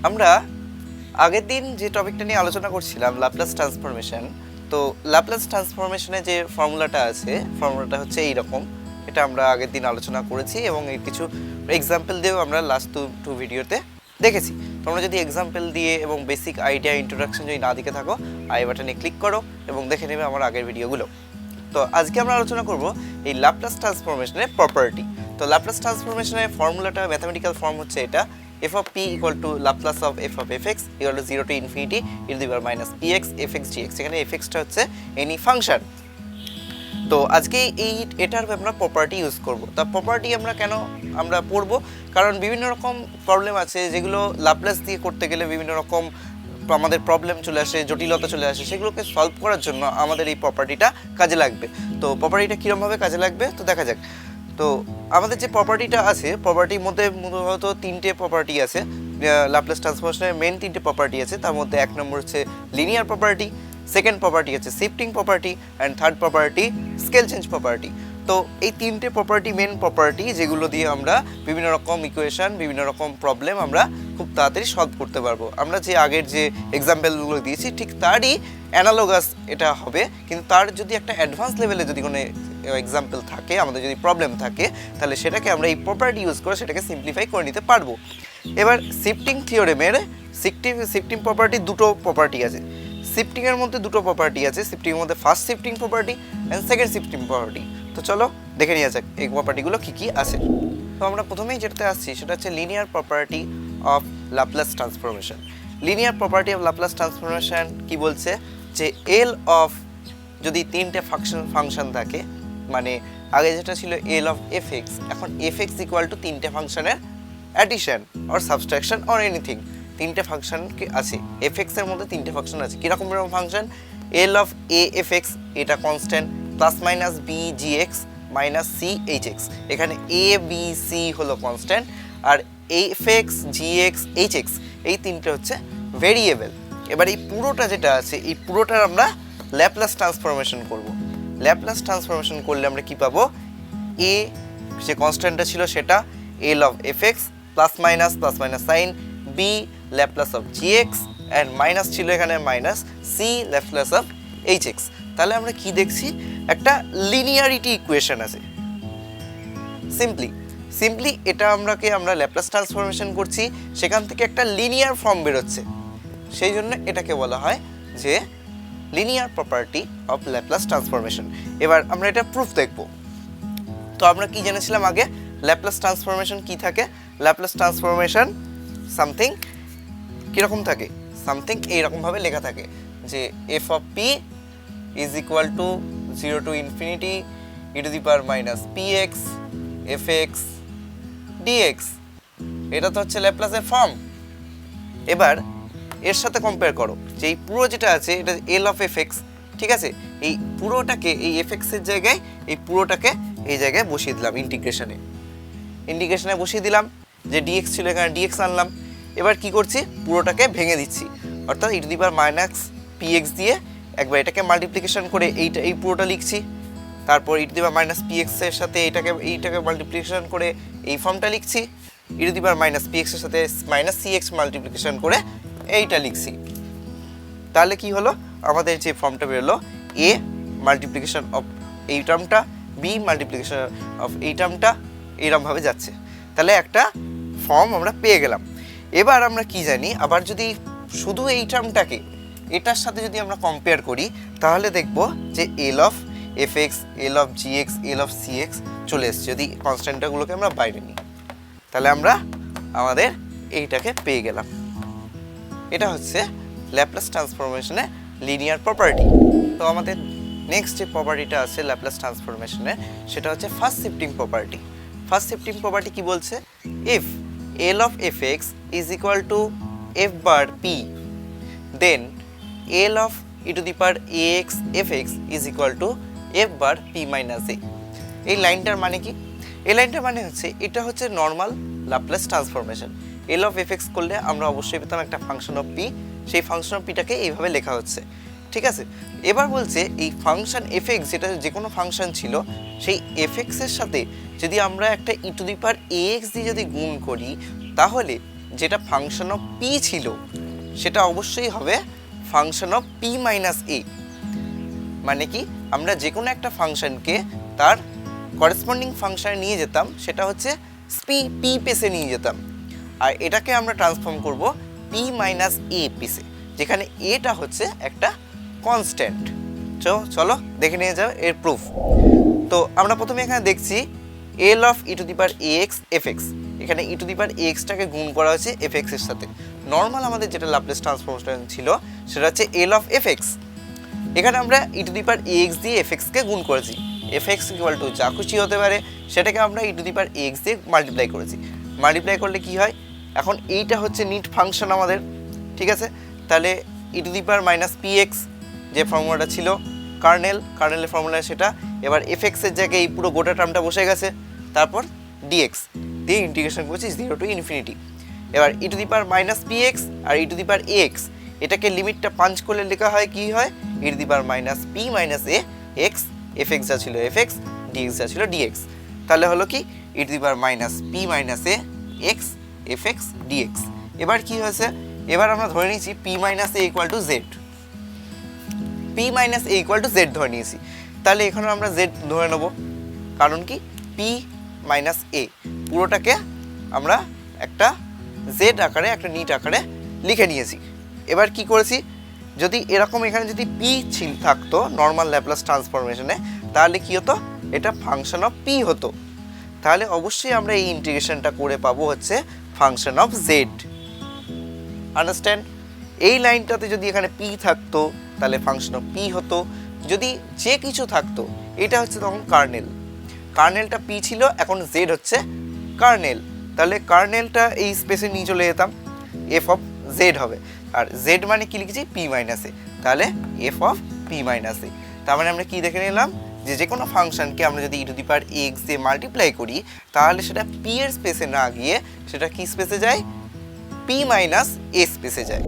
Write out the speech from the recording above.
আমরা আগের দিন যে টপিকটা নিয়ে আলোচনা করছিলাম ল্যাপ্লাস ট্রান্সফরমেশন, তো ল্যাপ্লাস ট্রান্সফরমেশনে যে ফর্মুলাটা আছে, ফর্মুলাটা হচ্ছে এইরকম। এটা আমরা আগের দিন আলোচনা করেছি এবং এর কিছু এক্সাম্পল দিয়েও আমরা লাস্ট টু ভিডিওতে দেখেছি। তোমরা যদি এক্সাম্পল দিয়ে এবং বেসিক আইডিয়া ইন্ট্রোডাকশন যদি না দিকে থাকো, আই বাটনে ক্লিক করো এবং দেখে নেবে আমার আগের ভিডিওগুলো। তো আজকে আমরা আলোচনা করব এই ল্যাপ্লাস ট্রান্সফরমেশনের প্রপার্টি। তো ল্যাপ্লাস ট্রান্সফরমেশনের ফর্মুলাটা, ম্যাথমেটিক্যাল ফর্ম হচ্ছে এটা, f of p equal to Laplace of f of fx equal to 0 to infinity e to the power minus px fx dx। এখানে fx টা হচ্ছে এনি ফাংশন। তো আজকে এটার আমরা প্রপার্টি ইউজ করব। তা প্রপার্টি আমরা পড়বো কারণ বিভিন্ন রকম প্রবলেম আছে যেগুলো ল্যাপ্লাস দিয়ে করতে গেলে বিভিন্ন রকম আমাদের প্রবলেম চলে আসে, জটিলতা চলে আসে। সেগুলোকে সলভ করার জন্য আমাদের এই প্রপার্টিটা কাজে লাগবে। তো প্রপার্টিটা কীরকমভাবে কাজে লাগবে তো দেখা যাক। তো আমাদের যে প্রপার্টিটা আছে, প্রপার্টির মধ্যে মূলত তিনটে প্রপার্টি আছে। ল্যাপ্লাস ট্রান্সফরমেশনের মেন তিনটে প্রপার্টি আছে। তার মধ্যে এক নম্বর হচ্ছে লিনিয়ার প্রপার্টি, সেকেন্ড প্রপার্টি হচ্ছে shifting property, and third property scale change property. তো এই তিনটে প্রপার্টি মেন প্রপার্টি, যেগুলো দিয়ে আমরা বিভিন্ন রকম ইকুয়েশন, বিভিন্ন রকম প্রবলেম আমরা খুব তাড়াতাড়ি সলভ করতে পারবো। আমরা যে আগের যে এক্সাম্পলগুলো দিয়েছি ঠিক তারই অ্যানালোগাস এটা হবে, কিন্তু তার যদি একটা অ্যাডভান্স লেভেলে যদি কোনো এক্সাম্পল থাকে, আমাদের যদি প্রবলেম থাকে, তাহলে সেটাকে আমরা এই প্রপার্টি ইউজ করে সেটাকে সিম্পলিফাই করে নিতে পারবো। এবার শিফটিং থিওরেমের শিফটিং প্রপার্টি দুটো প্রপার্টি আছে। শিফটিংয়ের মধ্যে দুটো প্রপার্টি আছে। শিফটিংয়ের মধ্যে first shifting property and second shifting property. তো চলো দেখে নিয়ে যাক এই প্রপার্টিগুলো কী কী আছে। তো আমরা প্রথমেই যেটাতে আসছি সেটা হচ্ছে linear property of Laplace transformation. Linear property of Laplace transformation কি বলছে যে এল অফ যদি তিনটে ফাংশন থাকে, মানে আগে যেটা ছিল এল অফ এফ এক্স, এখন এফ এক্স ইকুয়াল টু তিনটে ফাংশনের addition or subtraction or anything. তিনটে ফাংশন আছে, এফ এক্সের মধ্যে তিনটে ফাংশন আছে। কীরকম রকম function? L of A F X এটা constant, plus minus B G X minus C H X. এখানে এ বি সি হলো কনস্ট্যান্ট, আর F X G X H X এই তিনটে হচ্ছে ভেরিয়েবল। এবার এই পুরোটা যেটা আছে, এই পুরোটার আমরা ল্যাপ্লাস ট্রান্সফরমেশন করব। ল্যাপ্লাস ট্রান্সফরমেশন করলে আমরা কি পাবো? এ যে কনস্ট্যান্টটা ছিল সেটা L of F x plus minus sign, b Laplace of g x, and minus ছিল এখানে minus c Laplace of h x. তাহলে আমরা কি দেখছি? একটা লিনিয়ারিটি ইকুয়েশন আছে। সিম্পলি এটা আমরা ল্যাপ্লাস ট্রান্সফরমেশন করছি, সেখান থেকে একটা লিনিয়ার ফর্ম বেরোচ্ছে, সেই জন্য এটাকে বলা হয় যে linear property of Laplace transformation. এবার আমরা এটা প্রুফ দেখব। তো আমরা কি জেনেছিলাম আগে? ল্যাপ্লাস ট্রান্সফরমেশন কি থাকে? ল্যাপ্লাস ট্রান্সফরমেশন সামথিং কীরকম থাকে? সামথিং এইরকমভাবে লেখা থাকে যে f of p is equal to 0 to infinity e to the power minus P x F x dx. এটা তো হচ্ছে ল্যাপ্লাসের ফর্ম। এবার এর সাথে কম্পেয়ার করো যে এই পুরো যেটা আছে এটা এল অফ এফ এক্স, ঠিক আছে? এই পুরোটাকে এই এফ এক্সের জায়গায় এই পুরোটাকে এই জায়গায় বসিয়ে দিলাম, ইন্টিগ্রেশনে বসিয়ে দিলাম। যে ডিএক্স ছিল এখানে ডিএক্স আনলাম। এবার কি করছি? পুরোটাকে ভেঙে দিচ্ছি, অর্থাৎ e to the power minus P X দিয়ে একবার এটাকে মাল্টিপ্লিকেশন করে এই পুরোটা লিখছি। তারপর e to the power minus P এক্সের সাথে এইটাকে মাল্টিপ্লিকেশন করে এই ফর্মটা লিখছি। E to the power minus P এক্সের সাথে মাইনাস সি এক্স মাল্টিপ্লিকেশন করে এইটা লিখছি। তাহলে কি হলো? আমাদের যে ফর্মটা বেরোলো এ মাল্টিপ্লিকেশন অফ এই টার্মটা, বি মাল্টিপ্লিকেশন অফ এই টার্মটা, এইরকমভাবে যাচ্ছে। তাহলে একটা ফর্ম আমরা পেয়ে গেলাম। এবার আমরা কি জানি, আবার যদি শুধু এই টার্মটাকে এটার সাথে যদি আমরা কম্পেয়ার করি, তাহলে দেখব যে L of F x, L of g x, L of c x চলে এসছে। যদি কনস্ট্যান্টগুলোকে আমরা বাইরে নিই, তাহলে আমরা আমাদের এইটাকে পেয়ে গেলাম। এটা হচ্ছে ল্যাপ্লাস ট্রান্সফরমেশনের লিনিয়ার প্রপার্টি। তো আমাদের নেক্সট যে প্রপার্টিটা আছে ল্যাপ্লাস ট্রান্সফরমেশনের, সেটা হচ্ছে first shifting property. First shifting property কি বলছে? If L of F X is equal to F bar P, then L of e to the power A X F X is equal to F bar P minus A. এই লাইনটার মানে কি? এই লাইনটার মানে হচ্ছে এটা হচ্ছে normal Laplace transformation. L of F x করলে আমরা অবশ্যই পেতাম একটা ফাংশন অফ পি, সেই ফাংশন অফ পিটাকে এইভাবে লেখা হচ্ছে, ঠিক আছে? এবার বলছে এই ফাংশন এফ এক্স, যেটা যে কোনো ফাংশন ছিল, সেই এফ এক্সের সাথে যদি আমরা একটা ই to the power A x দিয়ে যদি গুণ করি, তাহলে যেটা ফাংশন অফ পি ছিল সেটা অবশ্যই হবে ফাংশন অফ পি মাইনাস এ। মানে কি, আমরা যে কোনো একটা ফাংশনকে তার করেসপন্ডিং ফাংশনে নিয়ে যেতাম, সেটা হচ্ছে পি পেসে নিয়ে যেতাম, আর এটাকে আমরা ট্রান্সফর্ম করব পি মাইনাস এ পেসে, যেখানে এটা হচ্ছে একটা কনস্ট্যান্ট। চলো দেখে নিয়ে যাও এর প্রুফ। তো আমরা প্রথমে এখানে দেখছি এল of e to the power x F x. এখানে ই টু দি পাওয়ার এক্সটাকে গুণ করা হয়েছে এফ এক্সের সাথে। নর্মাল আমাদের যেটা ল্যাপ্লেস ট্রান্সফর্মেশন ছিল সেটা হচ্ছে এল অফ এফ এক্স। এখানে আমরা ই টু দি পাওয়ার এক্স দিয়ে এফ এক্সকে গুণ করেছি। এফ এক্স ইকুয়াল টু যা খুশি হতে পারে সেটাকে আমরা ই টু দি পাওয়ার এক্স দিয়ে মাল্টিপ্লাই করেছি। মাল্টিপ্লাই করলে কি হয়, এখন এইটা হচ্ছে নিট ফাংশন আমাদের, ঠিক আছে। তাহলে e to the power minus P X যে ফর্মুলাটা ছিল কার্নেলের ফর্মুলা সেটা, এবার এফ এক্সের জায়গায় এই পুরো গোটা টার্মটা বসে গেছে, তারপর ডিএক্স দিয়ে ইন্টিগ্রেশন করছি 0 টু ইনফিনিটি। এবার e to the power minus P X আর e to the power A X, এটাকে লিমিটটা পাঞ্চ করলে লেখা হয় কি হয়, e to the power minus P minus A X, F X যা ছিল এফ এক্স, ডিএক্স যা ছিল ডিএক্স। তাহলে হলো কি e to the power minus P minus A X F x D X. এবার কি হয়েছে, এবার আমরা ধরে নিয়েছি P minus A equal to Z, P minus A equal to Z ধরে নিয়েছি। তাহলে এখানে আমরা জেড ধরে নেব, কারণ কি পি মাইনাস এ পুরোটাকে আমরা একটা জেড আকারে, একটা নিট আকারে লিখে নিয়েছি। এবার কি করেছি, যদি এরকম এখানে যদি পি থাকতো নর্মাল ল্যাপ্লাস ট্রান্সফরমেশনে, তাহলে কি হতো, এটা ফাংশন অফ পি হতো। তাহলে অবশ্যই আমরা এই ইন্টিগ্রেশনটা করে পাবো হচ্ছে ফাংশন অফ জেড। আন্ডারস্ট্যান্ড? এই লাইনটাতে যদি এখানে পি থাকতো তাহলে ফাংশন অফ পি হতো। যদি যে কিছু থাকতো, এটা হচ্ছে তখন কার্নেলটা পি ছিল, এখন জেড হচ্ছে কার্নেল, তাহলে কার্নেলটা এই স্পেসে নিয়ে চলে যেতাম, এফ অফ জেড হবে। আর জেড মানে কি লিখেছি, পি মাইনাস এ, তাহলে এফ অফ পি মাইনাস এ। তার মানে আমরা কি দেখে নিলাম, যে কোনো ফাংশনকে আমরা যদি ই টু দি পাওয়ার এক্স দিয়ে মাল্টিপ্লাই করি, তাহলে সেটা পি এর স্পেসে না গিয়ে সেটা কি স্পেসে যায়, পি মাইনাস এ স্পেসে যায়।